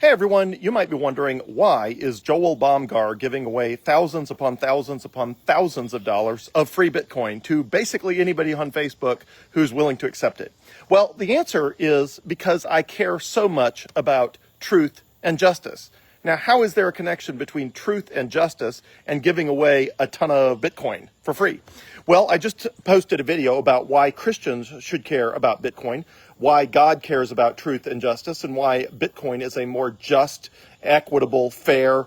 Hey everyone, you might be wondering, why is Joel Baumgar giving away thousands upon thousands upon thousands of dollars of free Bitcoin to basically anybody on Facebook who's willing to accept it? Well, the answer is because I care so much about truth and justice. Now, how is there a connection between truth and justice and giving away a ton of Bitcoin for free? Well, I just posted a video about why Christians should care about Bitcoin, why God cares about truth and justice, and why Bitcoin is a more just, equitable, fair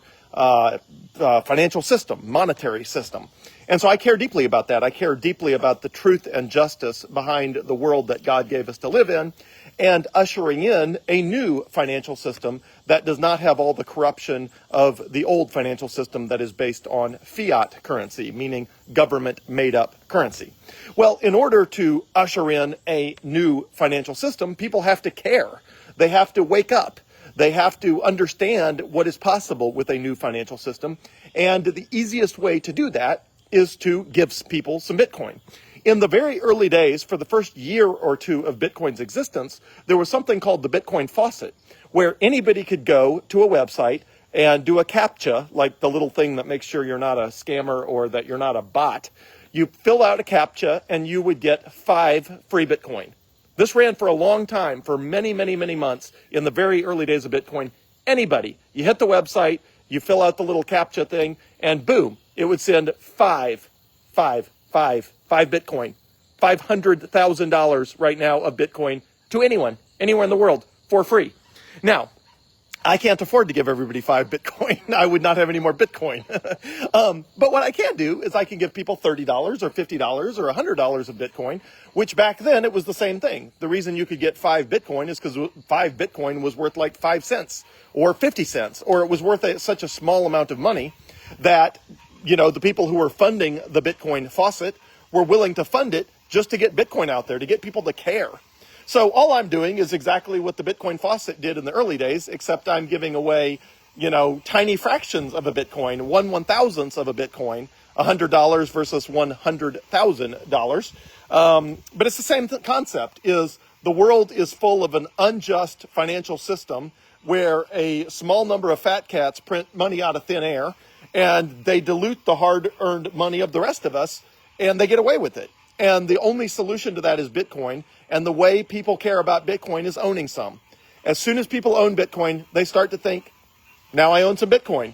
financial system, monetary system. And so I care deeply about that. I care deeply about the truth and justice behind the world that God gave us to live in, and ushering in a new financial system that does not have all the corruption of the old financial system that is based on fiat currency, meaning government-made-up currency. Well, in order to usher in a new financial system, people have to care. They have to wake up. They have to understand what is possible with a new financial system. And the easiest way to do that is to give people some Bitcoin. In the very early days, for the first year or two of Bitcoin's existence, there was something called the Bitcoin faucet, where anybody could go to a website and do a CAPTCHA, like the little thing that makes sure you're not a scammer or that you're not a bot. You fill out a CAPTCHA and you would get 5 free Bitcoin. This ran for a long time, for many, many, many months in the very early days of Bitcoin. Anybody, you hit the website, you fill out the little CAPTCHA thing, and boom, it would send 5 Bitcoin, $500,000 right now of Bitcoin to anyone, anywhere in the world for free. Now, I can't afford to give everybody 5 Bitcoin. I would not have any more Bitcoin. But what I can do is I can give people $30 or $50 or $100 of Bitcoin, which back then it was the same thing. The reason you could get 5 Bitcoin is because 5 Bitcoin was worth like 5 cents or 50 cents, or it was worth such a small amount of money that, you know, the people who were funding the Bitcoin faucet were willing to fund it just to get Bitcoin out there, to get people to care. So all I'm doing is exactly what the Bitcoin faucet did in the early days, except I'm giving away, you know, tiny fractions of a Bitcoin, 1/1000th of a Bitcoin, $100 versus $100,000. But it's the same concept, is the world is full of an unjust financial system where a small number of fat cats print money out of thin air, and they dilute the hard-earned money of the rest of us, and they get away with it. And the only solution to that is Bitcoin. And the way people care about Bitcoin is owning some. As soon as people own Bitcoin, they start to think, now I own some Bitcoin.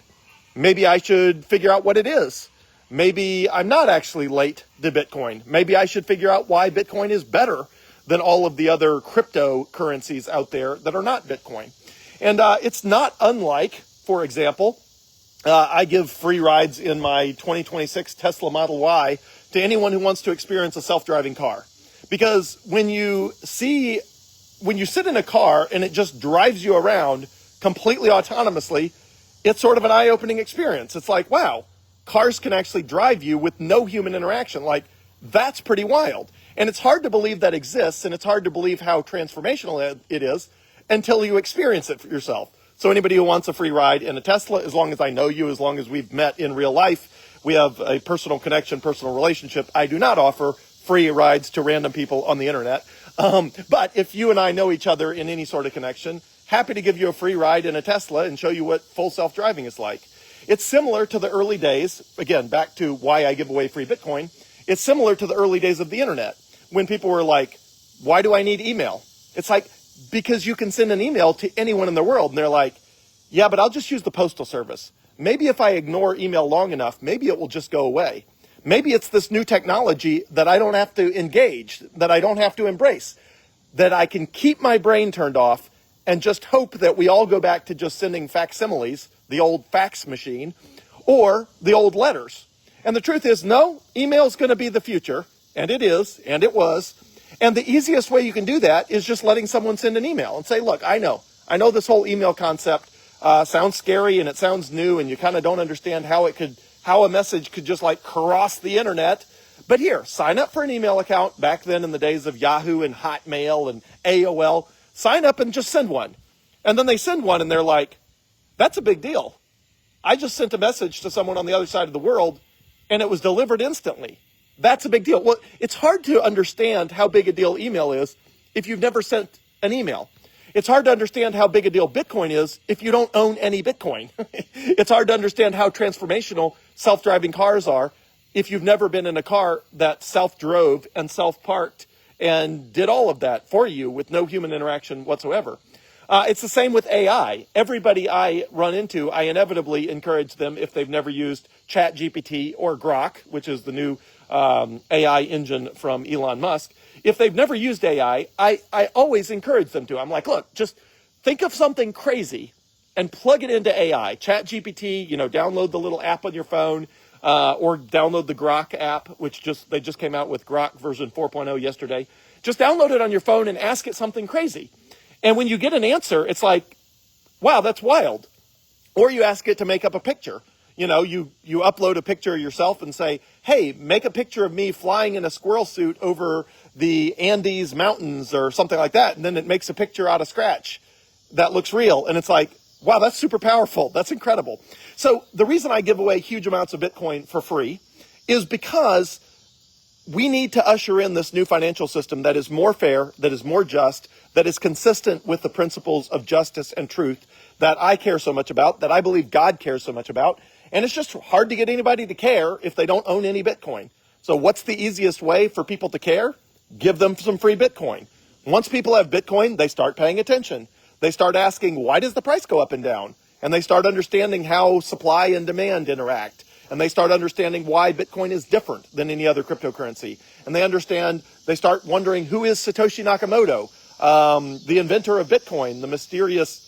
Maybe I should figure out what it is. Maybe I'm not actually late to Bitcoin. Maybe I should figure out why Bitcoin is better than all of the other cryptocurrencies out there that are not Bitcoin. And it's not unlike, for example, I give free rides in my 2026 Tesla Model Y to anyone who wants to experience a self-driving car. Because when you sit in a car and it just drives you around completely autonomously, it's sort of an eye-opening experience. It's like, wow, cars can actually drive you with no human interaction. Like, that's pretty wild. And it's hard to believe that exists, and it's hard to believe how transformational it is until you experience it for yourself. So anybody who wants a free ride in a Tesla, as long as I know you, as long as we've met in real life, we have a personal connection, personal relationship. I do not offer free rides to random people on the internet. But if you and I know each other in any sort of connection, happy to give you a free ride in a Tesla and show you what full self-driving is like. It's similar to the early days, again, back to why I give away free Bitcoin. It's similar to the early days of the internet, when people were like, why do I need email? It's like, because you can send an email to anyone in the world. And they're like, yeah, but I'll just use the postal service. Maybe if I ignore email long enough, maybe it will just go away. Maybe it's this new technology that I don't have to engage, that I don't have to embrace, that I can keep my brain turned off and just hope that we all go back to just sending facsimiles, the old fax machine, or the old letters. And the truth is, no, email is going to be the future, and it is, and it was. And the easiest way you can do that is just letting someone send an email and say, look, I know this whole email concept sounds scary and it sounds new, and you kind of don't understand how a message could just like cross the internet. But here, sign up for an email account. Back then in the days of Yahoo and Hotmail and AOL, sign up and just send one. And then they send one and they're like, that's a big deal. I just sent a message to someone on the other side of the world and it was delivered instantly. That's a big deal. Well, it's hard to understand how big a deal email is if you've never sent an email. It's hard to understand how big a deal Bitcoin is if you don't own any Bitcoin. It's hard to understand how transformational self-driving cars are if you've never been in a car that self-drove and self-parked and did all of that for you with no human interaction whatsoever. It's the same with AI. Everybody I run into, I inevitably encourage them, if they've never used ChatGPT or Grok, which is the new AI engine from Elon Musk. If they've never used AI, I always encourage them to. I'm like, look, just think of something crazy and plug it into AI. ChatGPT, download the little app on your phone, or download the Grok app, which they just came out with Grok version 4.0 yesterday. Just download it on your phone and ask it something crazy. And when you get an answer, it's like, wow, that's wild. Or you ask it to make up a picture. You upload a picture of yourself and say, hey, make a picture of me flying in a squirrel suit over the Andes Mountains or something like that. And then it makes a picture out of scratch that looks real. And it's like, wow, that's super powerful. That's incredible. So the reason I give away huge amounts of Bitcoin for free is because we need to usher in this new financial system that is more fair, that is more just, that is consistent with the principles of justice and truth that I care so much about, that I believe God cares so much about. And it's just hard to get anybody to care if they don't own any Bitcoin. So what's the easiest way for people to care? Give them some free Bitcoin. Once people have Bitcoin, they start paying attention. They start asking, why does the price go up and down? And they start understanding how supply and demand interact. And they start understanding why Bitcoin is different than any other cryptocurrency. And they start wondering, who is Satoshi Nakamoto, the inventor of Bitcoin, the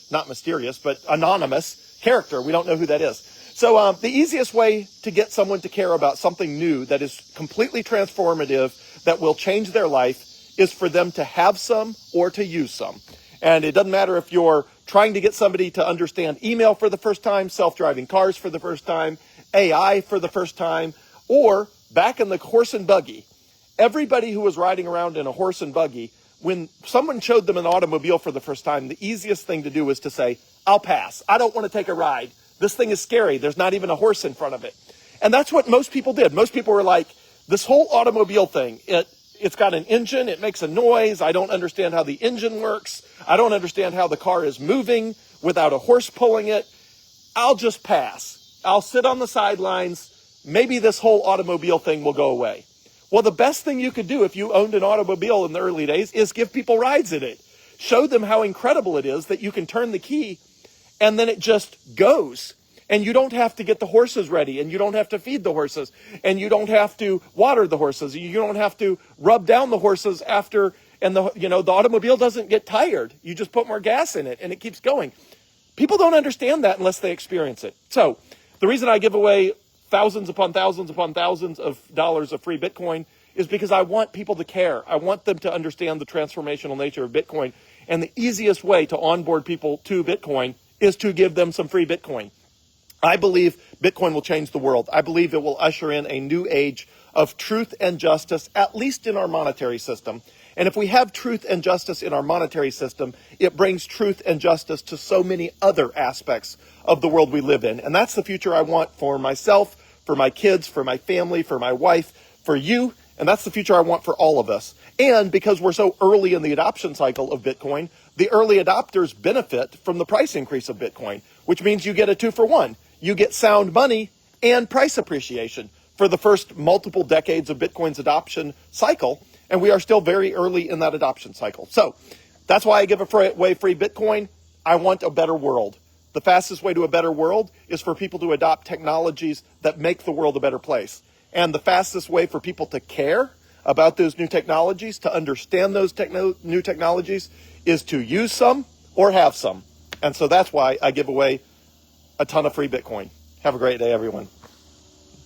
not mysterious, but anonymous character. We don't know who that is. So the easiest way to get someone to care about something new that is completely transformative, that will change their life, is for them to have some or to use some. And it doesn't matter if you're trying to get somebody to understand email for the first time, self-driving cars for the first time, AI for the first time, or back in the horse and buggy. Everybody who was riding around in a horse and buggy, when someone showed them an automobile for the first time, the easiest thing to do was to say, I'll pass. I don't want to take a ride. This thing is scary. There's not even a horse in front of it. And that's what most people did. Most people were like, this whole automobile thing, it's got an engine. It makes a noise. I don't understand how the engine works. I don't understand how the car is moving without a horse pulling it. I'll just pass. I'll sit on the sidelines. Maybe this whole automobile thing will go away. Well, the best thing you could do if you owned an automobile in the early days is give people rides in it. Show them how incredible it is that you can turn the key and then it just goes. And you don't have to get the horses ready, and you don't have to feed the horses, and you don't have to water the horses. You don't have to rub down the horses after, and the automobile doesn't get tired. You just put more gas in it and it keeps going. People don't understand that unless they experience it. So the reason I give away thousands upon thousands upon thousands of dollars of free Bitcoin is because I want people to care. I want them to understand the transformational nature of Bitcoin. And the easiest way to onboard people to Bitcoin is to give them some free Bitcoin. I believe Bitcoin will change the world. I believe it will usher in a new age of truth and justice, at least in our monetary system. And if we have truth and justice in our monetary system, it brings truth and justice to so many other aspects of the world we live in. And that's the future I want for myself, for my kids, for my family, for my wife, for you. And that's the future I want for all of us. And because we're so early in the adoption cycle of Bitcoin, the early adopters benefit from the price increase of Bitcoin, which means you get a 2-for-1. You get sound money and price appreciation for the first multiple decades of Bitcoin's adoption cycle. And we are still very early in that adoption cycle. So that's why I give away free Bitcoin. I want a better world. The fastest way to a better world is for people to adopt technologies that make the world a better place. And the fastest way for people to care about those new technologies, to understand those new technologies, is to use some or have some. And so that's why I give away a ton of free Bitcoin. Have a great day, everyone.